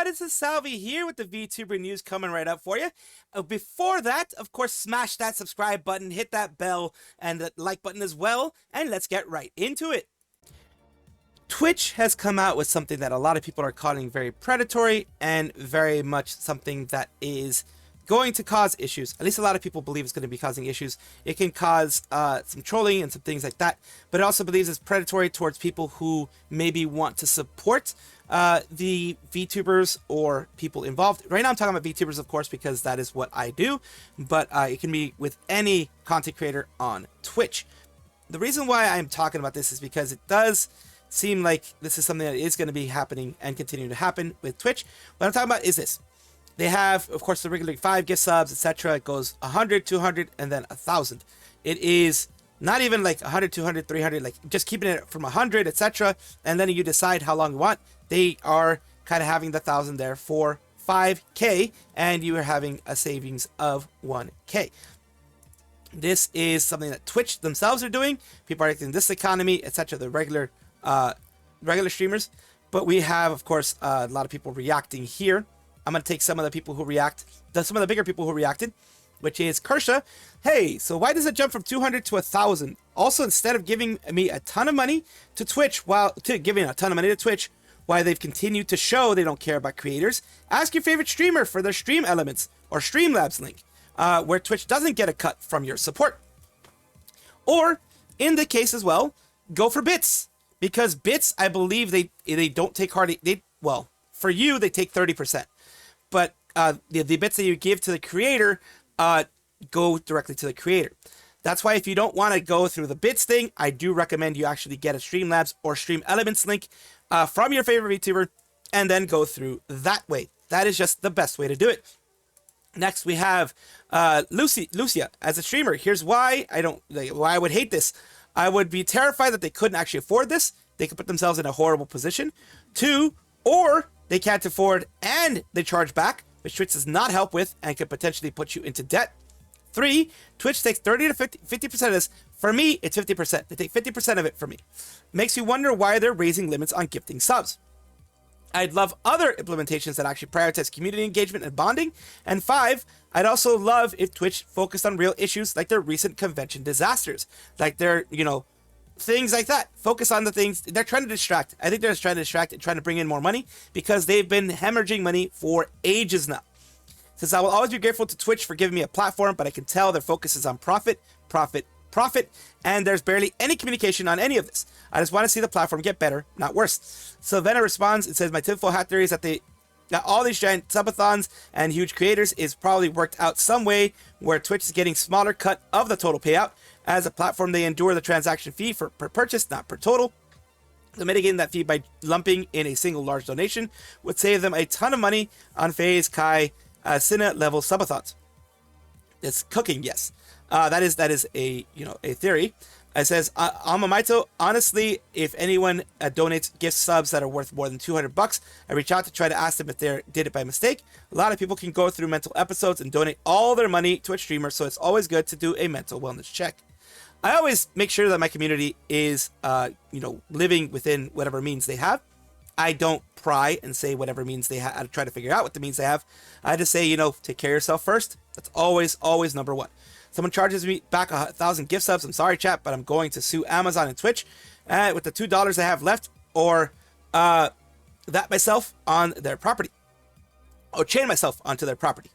everybody, this is Salvi here with the VTuber news coming right up for you. Before that, of course, smash that subscribe button, hit that bell, and the like button as well, and let's get right into it. Twitch has come out with something that a lot of people are calling very predatory and very much something that is going to cause issues. At least a lot of people believe it's going to be causing issues. It can cause some trolling and some things like that, but it also believes it's predatory towards people who maybe want to support the VTubers or people involved. Right now I'm talking about VTubers, of course, because that is what I do, but it can be with any content creator on Twitch. The reason why I'm talking about this is because it does seem like this is something that is going to be happening and continue to happen with Twitch. What I'm talking about is this. They have, of course, the regular 5 gift subs, etc. It goes 100, 200, and then 1,000. It is not even like 100, 200, 300, like just keeping it from 100, etc. And then you decide how long you want. They are kind of having the 1,000 there for 5K, and you are having a savings of 1K. This is something that Twitch themselves are doing. People are in this economy, etc. The regular streamers. But we have, of course, a lot of people reacting here. I'm going to take some of the people who react, some of the bigger people who reacted, which is Kersha. Hey, so why does it jump from 200 to 1,000? Also, instead of giving me a ton of money to Twitch, why they've continued to show they don't care about creators, ask your favorite streamer for their stream elements or Streamlabs link, where Twitch doesn't get a cut from your support. Or, in the case as well, go for bits, because bits, I believe they don't take hardly, well, for you, they take 30%. But the bits that you give to the creator go directly to the creator. That's why if you don't want to go through the bits thing, I do recommend you actually get a Streamlabs or Stream Elements link from your favorite VTuber and then go through that way. That is just the best way to do it. Next, we have Lucia as a streamer. Here's why I would hate this. I would be terrified that they couldn't actually afford this. They could put themselves in a horrible position. 2, or they can't afford and they charge back, which Twitch does not help with and could potentially put you into debt. 3, Twitch takes 30 to 50% of this. For me, it's 50%. They take 50% of it for me. Makes you wonder why they're raising limits on gifting subs. I'd love other implementations that actually prioritize community engagement and bonding. And 5, I'd also love if Twitch focused on real issues like their recent convention disasters, like their, things like that. Focus on the things they're trying to distract. I think they're just trying to distract and trying to bring in more money because they've been hemorrhaging money for ages now. Since I will always be grateful to Twitch for giving me a platform, but I can tell their focus is on profit, and there's barely any communication on any of this. I just want to see the platform get better, not worse. Savannah responds and says, my tinfoil hat theory is that all these giant subathons and huge creators is probably worked out some way where Twitch is getting smaller cut of the total payout. As a platform, they endure the transaction fee per purchase, not per total. So mitigating that fee by lumping in a single large donation would save them a ton of money on FaZe, Kai, Cine level subathons. It's cooking, yes. That is a theory. It says, Amamaito, honestly, if anyone donates gift subs that are worth more than $200, I reach out to try to ask them if they did it by mistake. A lot of people can go through mental episodes and donate all their money to a streamer, so it's always good to do a mental wellness check. I always make sure that my community is, living within whatever means they have. I don't pry and say whatever means they have. I try to figure out what the means they have. I just say, take care of yourself first. That's always number one. Someone charges me back 1,000 gift subs. I'm sorry, chat, but I'm going to sue Amazon and Twitch with the $2 I have left, or that myself on their property, or chain myself onto their property.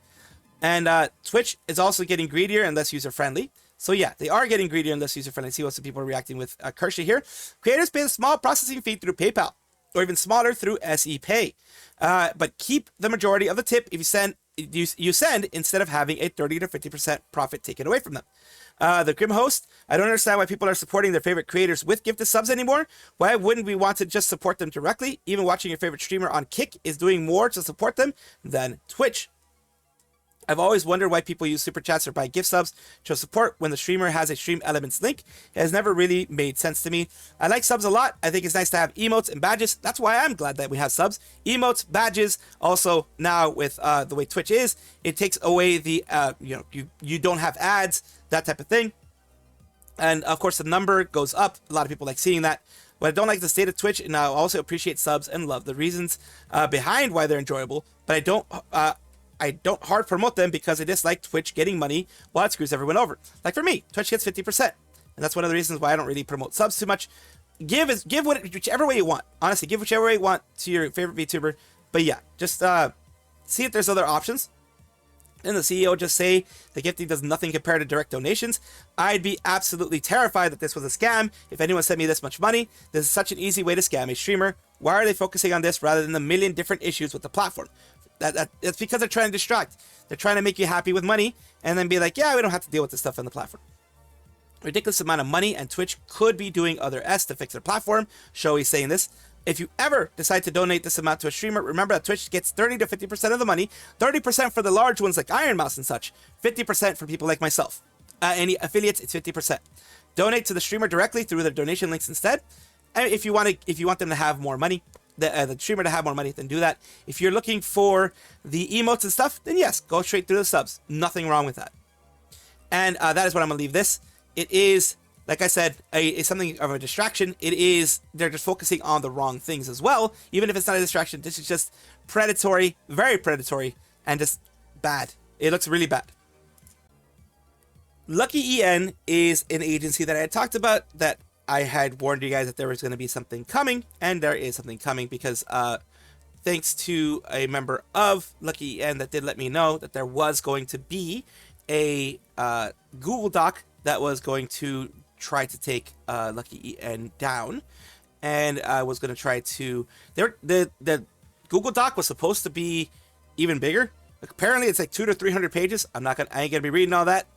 And Twitch is also getting greedier and less user-friendly. So yeah, they are getting greedier and less user-friendly. See what some people are reacting with Kersha here. Creators pay a small processing fee through PayPal, or even smaller through SE Pay. But keep the majority of the tip if you send instead of having a 30 to 50% profit taken away from them. The Grim host, I don't understand why people are supporting their favorite creators with gifted subs anymore. Why wouldn't we want to just support them directly? Even watching your favorite streamer on Kick is doing more to support them than Twitch. I've always wondered why people use super chats or buy gift subs to support when the streamer has a stream elements link. It has never really made sense to me. I like subs a lot. I think it's nice to have emotes and badges. That's why I'm glad that we have subs, emotes, badges. Also now with the way Twitch is, it takes away the you don't have ads, that type of thing. And of course the number goes up. A lot of people like seeing that. What I don't like is the state of Twitch, and I also appreciate subs and love the reasons behind why they're enjoyable, but I don't hard promote them because I dislike Twitch getting money while it screws everyone over. Like for me, Twitch gets 50%, and that's one of the reasons why I don't really promote subs too much. Give whichever way you want. Honestly, give whichever way you want to your favorite VTuber. But yeah, just see if there's other options. And the CEO just say the gifting does nothing compared to direct donations. I'd be absolutely terrified that this was a scam if anyone sent me this much money. This is such an easy way to scam a streamer. Why are they focusing on this rather than the million different issues with the platform? That's because they're trying to distract. They're trying to make you happy with money and then be like, yeah, we don't have to deal with this stuff on the platform. Ridiculous amount of money, and Twitch could be doing other S to fix their platform. Shoei's saying this. If you ever decide to donate this amount to a streamer, remember that Twitch gets 30 to 50% of the money, 30% for the large ones like Iron Mouse and such, 50% for people like myself. Any affiliates, it's 50%. Donate to the streamer directly through their donation links instead. And if you want them to have more money, the streamer to have more money, then do that. If you're looking for the emotes and stuff, then yes, go straight through the subs. Nothing wrong with that. And that is what I'm gonna leave this. It is, like I said, it's something of a distraction. They're just focusing on the wrong things as well. Even if it's not a distraction, this is just predatory, very predatory, and just bad. It looks really bad. LuckyEN is an agency that I had talked about, that I had warned you guys that there was going to be something coming, and there is something coming because thanks to a member of LuckyEN that did let me know that there was going to be a Google Doc that was going to try to take LuckyEN down, and I was going to try to. The Google Doc was supposed to be even bigger. Like, apparently, it's like 200 to 300 pages. I ain't gonna be reading all that,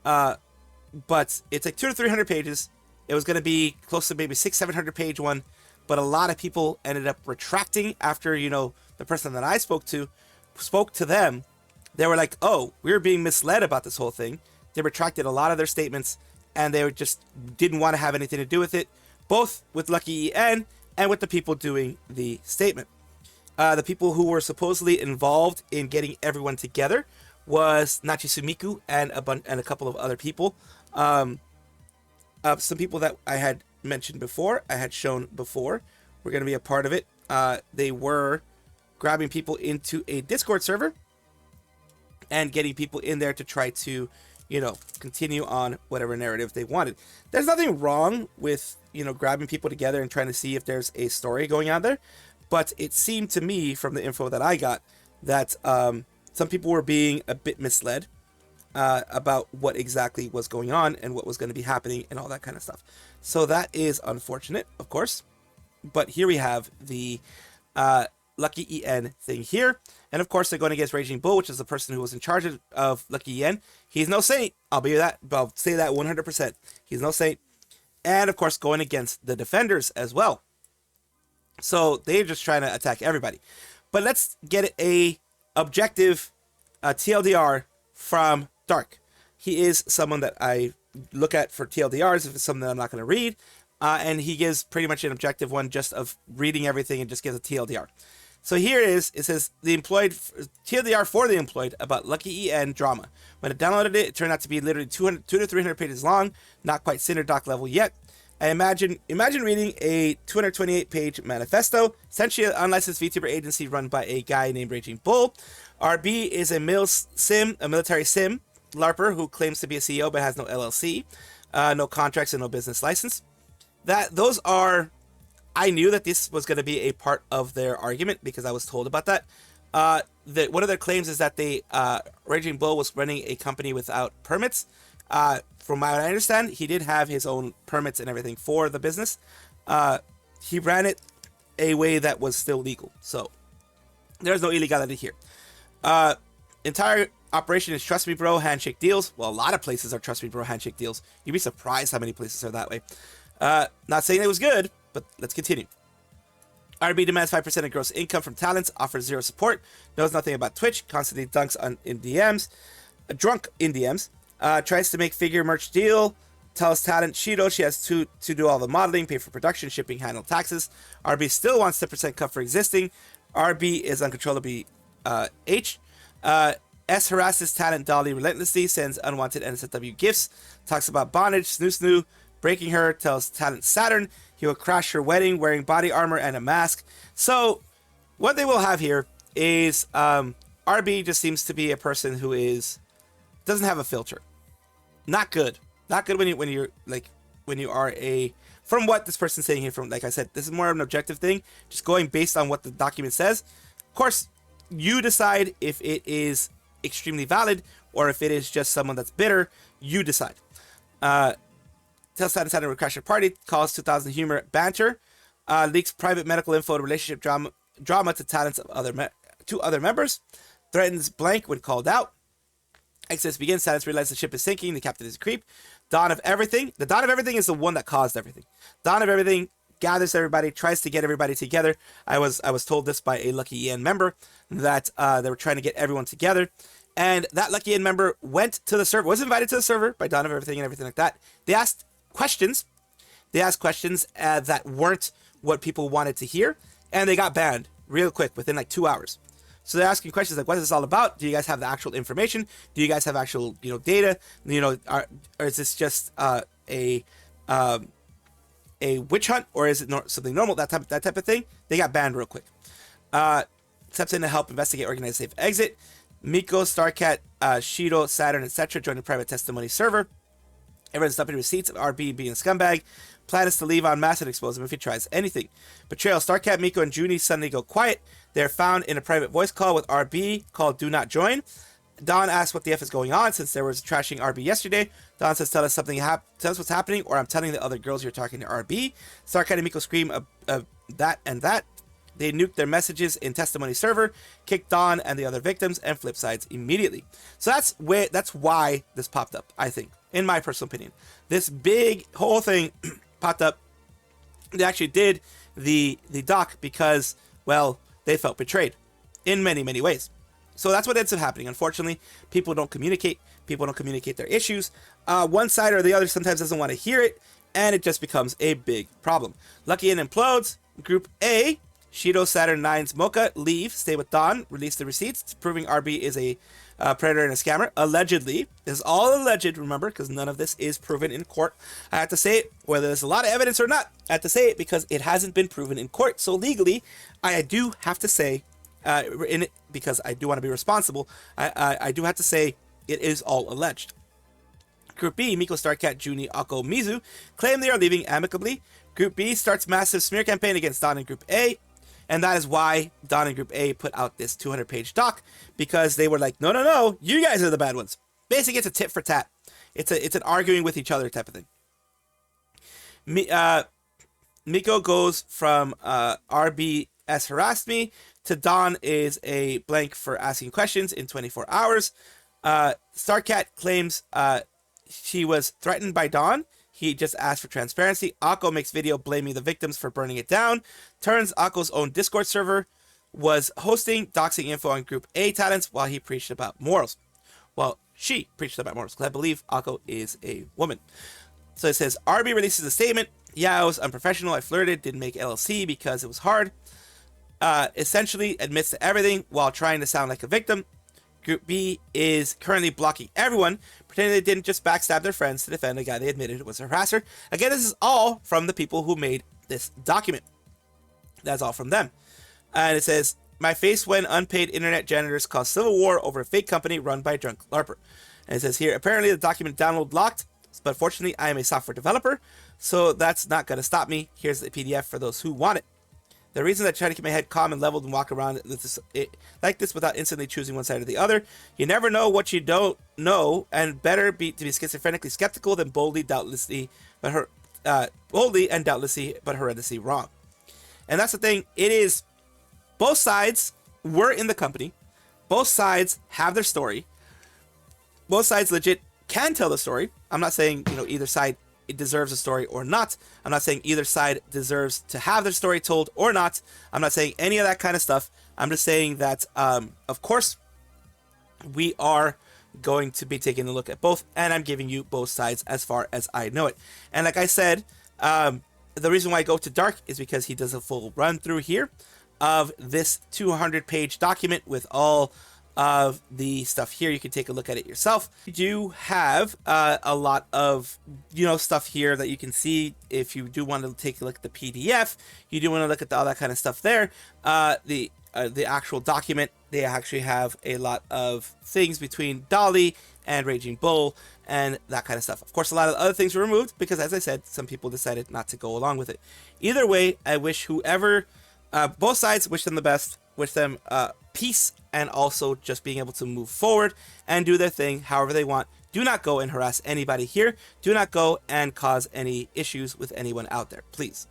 but it's like 200 to 300 pages. It was going to be close to maybe 600-700 page one, but a lot of people ended up retracting after, the person that I spoke to them. They were like, oh, we were being misled about this whole thing. They retracted a lot of their statements, and they just didn't want to have anything to do with it, both with LuckyEN and with the people doing the statement. The people who were supposedly involved in getting everyone together was Nachisumiku and a couple of other people. Some people that I had mentioned before, I had shown before, were going to be a part of it. They were grabbing people into a Discord server and getting people in there to try to, continue on whatever narrative they wanted. There's nothing wrong with, grabbing people together and trying to see if there's a story going on there. But it seemed to me from the info that I got that some people were being a bit misled about what exactly was going on and what was going to be happening and all that kind of stuff. So that is unfortunate, of course. But here we have the LuckyEN thing here. And of course, they're going against Raging Bull, which is the person who was in charge of LuckyEN. He's no saint. I'll say that 100%. He's no saint. And of course, going against the defenders as well. So they're just trying to attack everybody. But let's get a objective TLDR from Dark. He is someone that I look at for TLDRs if it's something that I'm not going to read. And he gives pretty much an objective one just of reading everything and just gives a TLDR. So here it is. It says the employed TLDR for the employed about LuckyEN drama. When I downloaded it, it turned out to be literally 200 to 300 pages long. Not quite Cinder Doc level yet. I imagine reading a 228-page manifesto. Essentially, an unlicensed VTuber agency run by a guy named Raging Bull. RB is a military sim LARPer who claims to be a CEO but has no LLC, no contracts, and no business license. I knew that this was going to be a part of their argument because I was told about that. One of their claims is that Raging Bull was running a company without permits. From what I understand, he did have his own permits and everything for the business. He ran it a way that was still legal. So there's no illegality here. Entire operation is Trust Me Bro handshake deals. Well, a lot of places are Trust Me Bro handshake deals. You'd be surprised how many places are that way. Not saying it was good, but let's continue. RB demands 5% of gross income from talents, offers zero support, knows nothing about Twitch, constantly dunks in DMs, drunk in DMs, tries to make figure merch deal, tells talent Shido she has to do all the modeling, pay for production, shipping, handle taxes. RB still wants 10% cut for existing. RB is uncontrollably H. S harasses talent Dolly relentlessly, sends unwanted NSFW gifts, talks about bondage, snoo, breaking her, tells talent Saturn He will crash her wedding wearing body armor and a mask. So what they will have here is RB just seems to be a person who doesn't have a filter. Not good. Not good when you are a, from what this person's saying here, from, like I said, this is more of an objective thing, just going based on what the document says. Of course, you decide if it is extremely valid or if it is just someone that's bitter. You decide. Tells Sad Insider will crash your party, calls 2000 humor banter, leaks private medical info and relationship drama to talents of other members, threatens blank when called out. Exodus begins. Silence realizes the ship is sinking. The captain is a creep. Dawn of Everything. The Dawn of Everything is the one that caused everything. Dawn of Everything gathers everybody, tries to get everybody together. I was told this by a LuckyEN member that they were trying to get everyone together. And that LuckyEN member went to the server, was invited to the server by Dawn of Everything and everything like that. They asked questions. That weren't what people wanted to hear. And they got banned real quick within like 2 hours. So they're asking questions like, what is this all about? Do you guys have the actual information? Do you guys have actual, data? Or is this just a witch hunt, or is it something normal? That type of thing. They got banned real quick. Steps in to help investigate, organize safe exit. Miko, Starcat, Shido, Saturn, etc. join the private testimony server. Everyone's dumping receipts of RB being a scumbag. Plan is to leave on mass and expose him if he tries anything. Betrayal. Starcat, Miko, and Junie suddenly go quiet. They're found in a private voice call with RB called Do Not Join. Dawn asks what the F is going on since there was trashing RB yesterday. Dawn says, tell us what's happening, or I'm telling the other girls you're talking to RB. Starcat and Miko scream that and that. They nuke their messages in testimony server, kick Dawn and the other victims, and flip sides immediately. So that's why this popped up, I think, in my personal opinion. This big whole thing popped up. They actually did the doc because, well, they felt betrayed in many, many ways. So that's what ends up happening. Unfortunately, people don't communicate. People don't communicate their issues. One side or the other sometimes doesn't want to hear it, and it just becomes a big problem. LuckyEN implodes. Group A, Shido, Saturn, Nines, Mocha, leave, stay with Dawn, release the receipts, proving RB is a predator and a scammer. Allegedly. This is all alleged, remember, because none of this is proven in court. I have to say it, whether there's a lot of evidence or not, I have to say it because it hasn't been proven in court. So legally, I do have to say, in it, because I do want to be responsible, I do have to say it is all alleged. Group B, Miko, Starcat, Junie, Akko, Mizu, claim they are leaving amicably. Group B starts massive smear campaign against Dawn and Group A. And that is why Dawn and Group A put out this 200-page doc, because they were like, no, you guys are the bad ones. Basically, it's a tit for tat. It's an arguing with each other type of thing. Miko goes from RBS harassed me to Dawn is a blank for asking questions in 24 hours. Starcat claims she was threatened by Dawn. He just asked for transparency. Akko makes video blaming the victims for burning it down. Turns Akko's own Discord server was hosting, doxing info on Group A talents while he preached about morals. Well, she preached about morals, because I believe Akko is a woman. So it says, RB releases a statement. Yeah, I was unprofessional. I flirted, didn't make LLC because it was hard. Essentially admits to everything while trying to sound like a victim. Group B is currently blocking everyone, pretending they didn't just backstab their friends to defend a guy they admitted was a harasser. Again, this is all from the people who made this document. That's all from them. And it says, my face when unpaid internet janitors caused civil war over a fake company run by a drunk LARPer. And it says here, apparently the document download locked, but fortunately I am a software developer, so that's not going to stop me. Here's the PDF for those who want it. The reason I try to keep my head calm and leveled and walk around like this without instantly choosing one side or the other. You never know what you don't know, and better be to be schizophrenically skeptical than boldly and doubtlessly but horrendously wrong. And that's the thing. It is both sides were in the company. Both sides have their story. Both sides legit can tell the story. I'm not saying either side it deserves a story or not. I'm not saying either side deserves to have their story told or not. I'm not saying any of that kind of stuff. I'm just saying that, of course, we are going to be taking a look at both, and I'm giving you both sides as far as I know it. And like I said, the reason why I go to Dark is because he does a full run through here of this 200-page document with all of the stuff here. You can take a look at it yourself. You do have a lot of, stuff here that you can see. If you do want to take a look at the PDF, you do want to look at all that kind of stuff there. The actual document, they actually have a lot of things between Dolly and Raging Bull and that kind of stuff. Of course, a lot of other things were removed because, as I said, some people decided not to go along with it. Either way, I wish whoever, both sides, wish them the best, wish them peace, and also just being able to move forward and do their thing however they want. Do not go and harass anybody here. Do not go and cause any issues with anyone out there, please.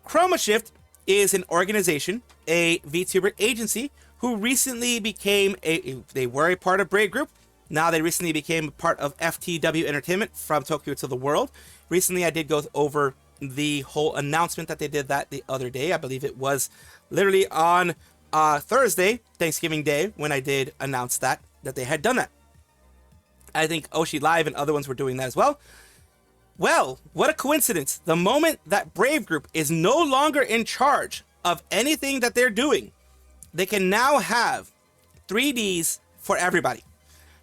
ChromaSHIFT is an organization, a VTuber agency, who recently became they were a part of Brave Group. Now they recently became a part of FTW Entertainment, from Tokyo to the world. Recently, I did go over the whole announcement that they did that the other day. I believe it was literally on Thursday, Thanksgiving Day, when I did announce that they had done that. I think HololiveID and other ones were doing that as well. Well, what a coincidence. The moment that Brave Group is no longer in charge of anything that they're doing, they can now have 3Ds for everybody.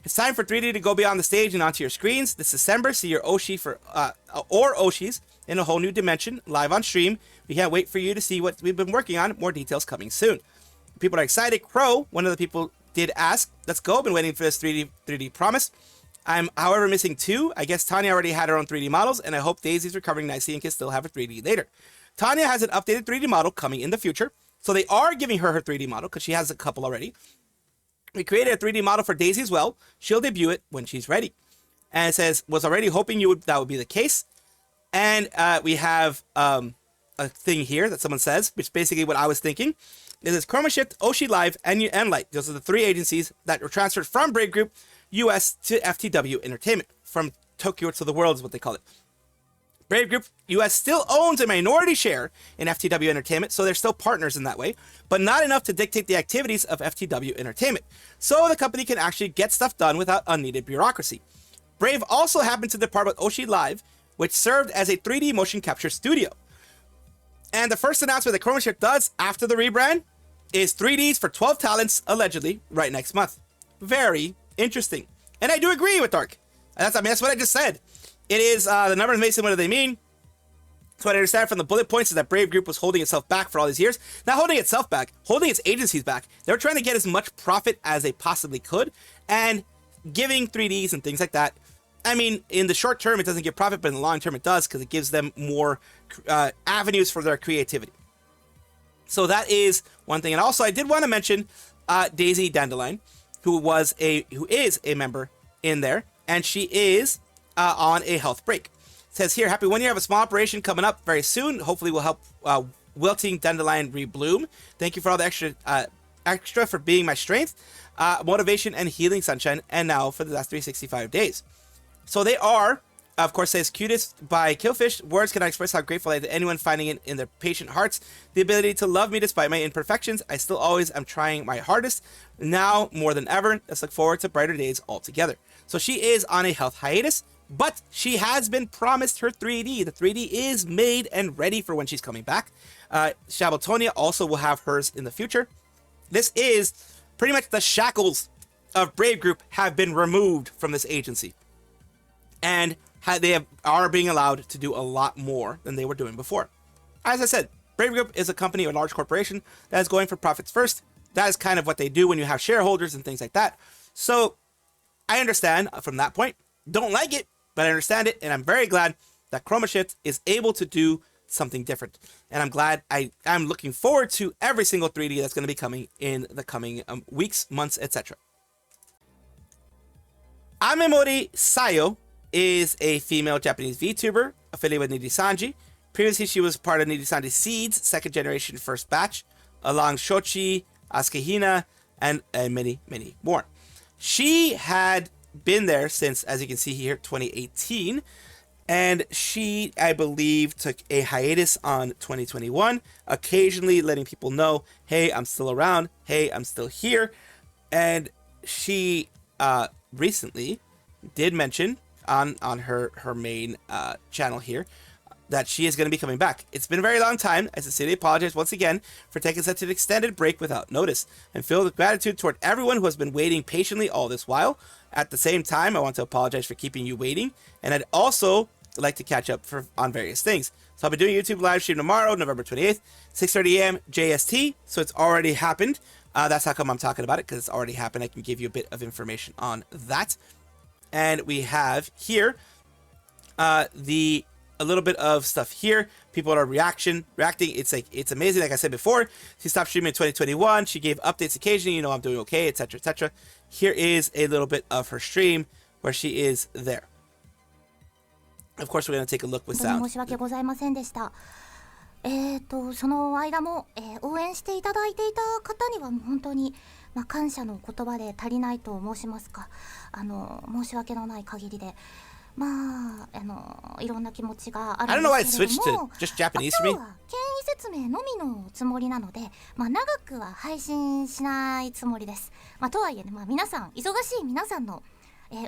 It's time for 3D to go beyond the stage and onto your screens this December. See your Oshi or Oshis in a whole new dimension live on stream. We can't wait for you to see what we've been working on. More details coming soon. People are excited. Crow, one of the people, did ask. Let's go. Been waiting for this 3D promise. I'm, however, missing 2. I guess Tanya already had her own 3D models, and I hope Daisy's recovering nicely and can still have her 3D later. Tanya has an updated 3D model coming in the future, so they are giving her 3D model because she has a couple already. We created a 3D model for Daisy as well. She'll debut it when she's ready. And it says, was already hoping that would be the case. And we have a thing here that someone says, which is basically what I was thinking. It says ChromaSHIFT, HololiveID, and Enlight. Those are the 3 agencies that were transferred from Brave Group US to FTW Entertainment. From Tokyo to the world is what they call it. Brave Group US still owns a minority share in FTW Entertainment, so they're still partners in that way, but not enough to dictate the activities of FTW Entertainment. So the company can actually get stuff done without unneeded bureaucracy. Brave also happened to depart with HololiveID, which served as a 3D motion capture studio. And the first announcement that ChromaSHIFT does after the rebrand is 3Ds for 12 talents, allegedly, right next month. Very interesting. And I do agree with Dark. That's what I just said. It is the numbers Mason. What do they mean? So what I understand from the bullet points is that Brave Group was holding itself back for all these years. Not holding itself back, holding its agencies back. They're trying to get as much profit as they possibly could and giving 3Ds and things like that. I mean, in the short term, it doesn't give profit, but in the long term, it does because it gives them more avenues for their creativity. So that is one thing. And also, I did want to mention Daisy Dandelion, who is a member in there, and she is on a health break. It says here, happy 1 year. I have a small operation coming up very soon. Hopefully will help wilting dandelion rebloom. Thank you for all the extra for being my strength, motivation, and healing, sunshine, and now for the last 365 days. So they are, of course, says cutest by Killfish. Words cannot express how grateful I am to anyone finding it in their patient hearts. The ability to love me despite my imperfections. I still always am trying my hardest. Now more than ever, let's look forward to brighter days altogether. So she is on a health hiatus, but she has been promised her 3D. The 3D is made and ready for when she's coming back. Shabletonia also will have hers in the future. This is pretty much the shackles of Brave Group have been removed from this agency. And are being allowed to do a lot more than they were doing before. As I said, Brave Group is a company or a large corporation that is going for profits first. That is kind of what they do when you have shareholders and things like that. So I understand from that point. Don't like it, but I understand it. And I'm very glad that ChromaSHIFT is able to do something different. And I'm glad I'm looking forward to every single 3D that's going to be coming in the coming weeks, months, etc. Amemori Sayo is a female Japanese VTuber affiliated with Nijisanji. Previously, she was part of Nijisanji Seeds, second generation first batch, along Shochi, Asukehina, and many, many more. She had been there since, as you can see here, 2018. And she, I believe, took a hiatus on 2021, occasionally letting people know, hey, I'm still around. Hey, I'm still here. And she recently did mention on her main channel here that she is going to be coming back. It's been a very long time, I sincerely apologize once again for taking such an extended break without notice, and filled with gratitude toward everyone who has been waiting patiently all this while. At the same time, I want to apologize for keeping you waiting, and I'd also like to catch up on various things. So I'll be doing a YouTube live stream tomorrow, November 28th, 6:30 a.m. JST, so it's already happened. That's how come I'm talking about it, because it's already happened. I can give you a bit of information on that. And we have here a little bit of stuff here. People are reacting. It's amazing. Like I said before, she stopped streaming in 2021. She gave updates occasionally. You know, I'm doing okay, etc., etc. Here is a little bit of her stream where she is there. Of course, we're going to take a look with sound. その間も、応援していただいていた方には本当に、感謝の言葉で足りないと申しますか、申し訳のない限りで、いろんな気持ちがあるんですけれども、今日は権威説明のみのつもりなので、長くは配信しないつもりです。とはいえね、皆さん、忙しい皆さんの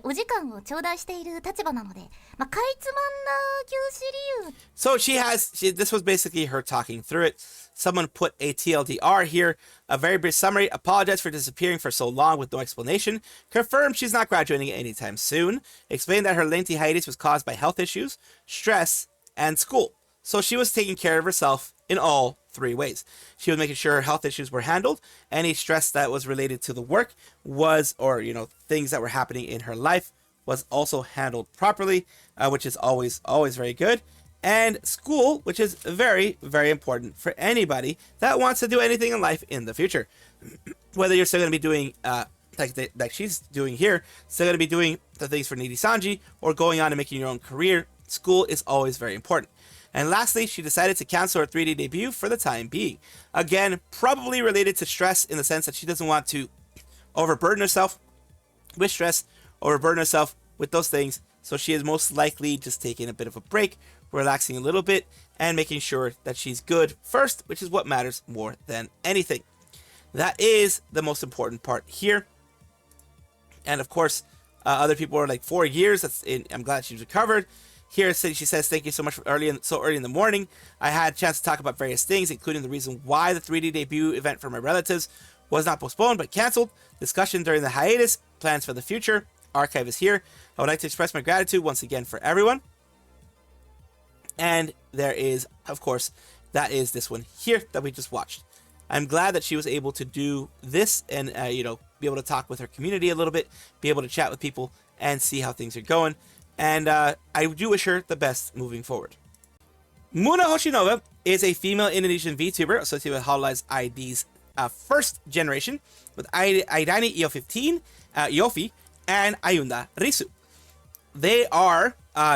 お時間を頂戴している立場なので、かいつまんな休止理由。So this was basically her talking through it. Someone put a TLDR here, a very brief summary. Apologize for disappearing for so long with no explanation. Confirmed she's not graduating anytime soon. Explained that her lengthy hiatus was caused by health issues, stress, and school. So she was taking care of herself in all three ways. She was making sure her health issues were handled. Any stress that was related to the work or things that were happening in her life was also handled properly, which is always very good. And school, which is very, very important for anybody that wants to do anything in life in the future. Whether you're still going to be doing, like she's doing here, still going to be doing the things for Nijisanji or going on and making your own career, school is always very important. And lastly, she decided to cancel her 3D debut for the time being. Again, probably related to stress in the sense that she doesn't want to overburden herself with stress, overburden herself with those things. So she is most likely just taking a bit of a break, relaxing a little bit, and making sure that she's good first, which is what matters more than anything. That is the most important part here. And of course, other people are like 4 years. I'm glad she's recovered. Here she says, thank you so much for so early in the morning. I had a chance to talk about various things, including the reason why the 3D debut event for my relatives was not postponed but canceled, discussion during the hiatus, plans for the future. Archive is here. I would like to express my gratitude once again for everyone. And there is, of course, that is this one here that we just watched. I'm glad that she was able to do this and, be able to talk with her community a little bit, be able to chat with people and see how things are going. And I do wish her the best moving forward. Moona Hoshinova is a female Indonesian VTuber associated with HololiveID ID's first generation with Aidani EO15, Yofi, and Ayunda Risu. They are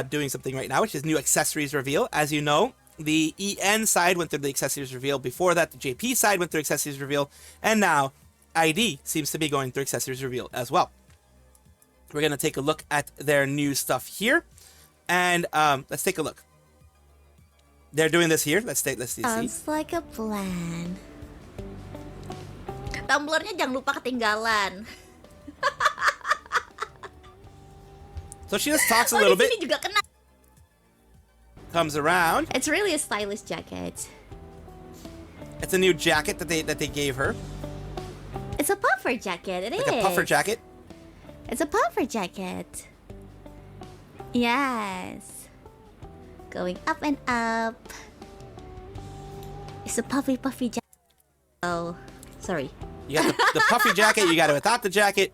doing something right now, which is new accessories reveal. As you know, the EN side went through the accessories reveal. Before that, the JP side went through accessories reveal. And now ID seems to be going through accessories reveal as well. We're going to take a look at their new stuff here. And let's take a look. They're doing this here. Let's see. Sounds like a plan. Tumblernya jangan lupa ketinggalan. So she just talks a little bit. Comes around. It's really a stylish jacket. It's a new jacket that they gave her. It's a puffer jacket. It is. Like a puffer jacket. It's a puffer jacket. Yes. Going up and up. It's a puffy jacket. Oh, sorry. You got the puffy jacket. You got it without the jacket.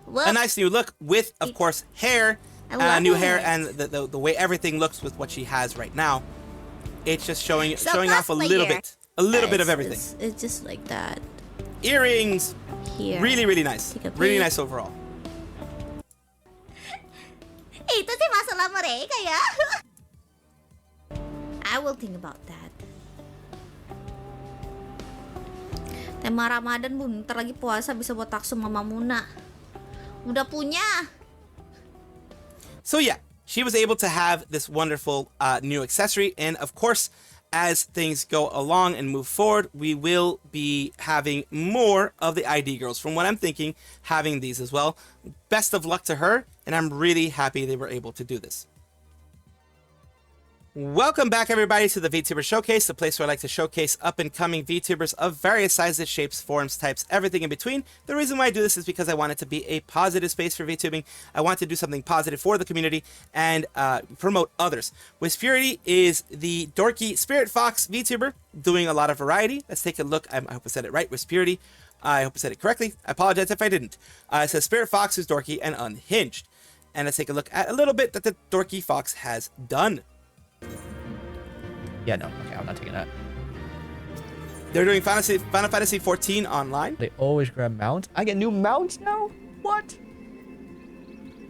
Look. A nice new look with, of course, hair. New hair and the way everything looks with what she has right now. It's just showing off a little bit of everything. It's just like that. Earrings. Here. Really nice. Really nice overall. Itu sih masalah mereka ya. I will think about that. Tema Ramadan bun, ntar lagi puasa bisa buat taksu Mama Moona. Udah punya. So yeah, she was able to have this wonderful new accessory, and of course, as things go along and move forward, we will be having more of the ID girls. From what I'm thinking, having these as well. Best of luck to her, and I'm really happy they were able to do this. Welcome back, everybody, to the VTuber Showcase, the place where I like to showcase up-and-coming VTubers of various sizes, shapes, forms, types, everything in between. The reason why I do this is because I want it to be a positive space for VTubing. I want to do something positive for the community and promote others. Wispurity is the dorky Spirit Fox VTuber doing a lot of variety. Let's take a look. I hope I said it right. Wispurity. I hope I said it correctly. I apologize if I didn't. It says Spirit Fox is dorky and unhinged. And let's take a look at a little bit that the dorky fox has done. Yeah, no. Okay, I'm not taking that. They're doing Final Fantasy 14 online. They always grab mounts. I get new mounts now? What?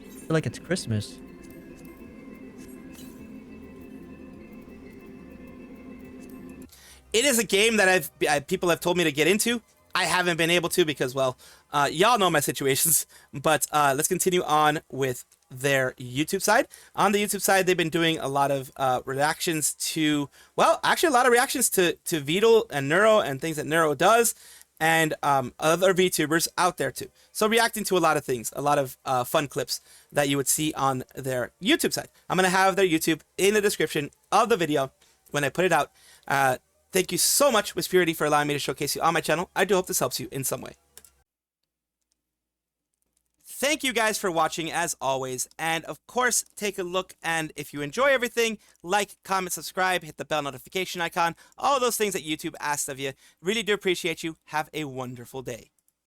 I feel like it's Christmas. It is a game that people have told me to get into. I haven't been able to because, well, y'all know my situations. But let's continue on with their YouTube side. On the YouTube side, they've been doing a lot of reactions to, well, actually a lot of reactions to Vedal and Neuro and things that Neuro does, and other VTubers out there too. So reacting to a lot of things, a lot of fun clips that you would see on their YouTube side. I'm going to have their YouTube in the description of the video when I put it out. Thank you so much, Wispurity, for allowing me to showcase you on my channel. I do hope this helps you in some way. Thank you guys for watching, as always. And of course, take a look, and if you enjoy everything, like, comment, subscribe, hit the bell notification icon, all those things that YouTube asks of you. Really do appreciate you. Have a wonderful day.